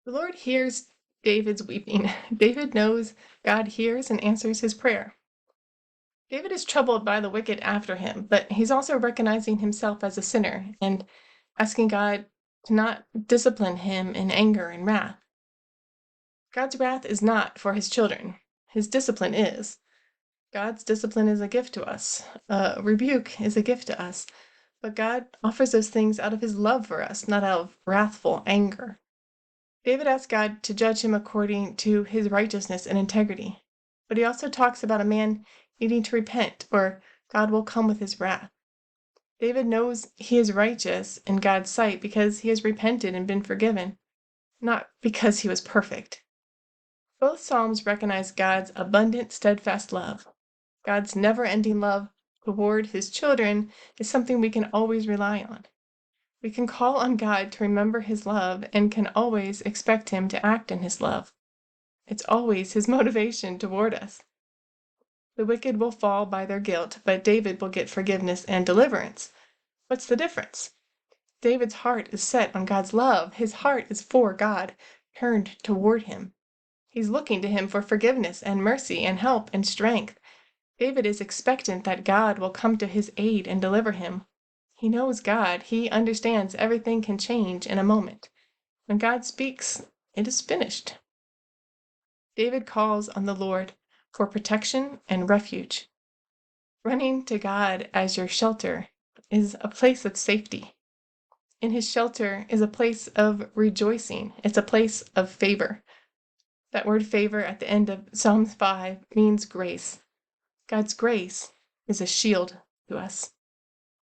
The Lord hears David's weeping. David knows God hears and answers his prayer. David is troubled by the wicked after him, but he's also recognizing himself as a sinner and asking God to not discipline him in anger and wrath. God's wrath is not for his children. His discipline is. God's discipline is a gift to us. Rebuke is a gift to us. But God offers those things out of his love for us, not out of wrathful anger. David asks God to judge him according to his righteousness and integrity. But he also talks about a man needing to repent, or God will come with his wrath. David knows he is righteous in God's sight because he has repented and been forgiven, not because he was perfect. Both Psalms recognize God's abundant, steadfast love. God's never-ending love toward his children is something we can always rely on. We can call on God to remember his love and can always expect him to act in his love. It's always his motivation toward us. The wicked will fall by their guilt, but David will get forgiveness and deliverance. What's the difference? David's heart is set on God's love. His heart is for God, turned toward him. He's looking to him for forgiveness and mercy and help and strength. David is expectant that God will come to his aid and deliver him. He knows God. He understands everything can change in a moment. When God speaks, it is finished. David calls on the Lord for protection and refuge. Running to God as your shelter is a place of safety. In his shelter is a place of rejoicing. It's a place of favor. That word favor at the end of Psalms 5 means grace. God's grace is a shield to us.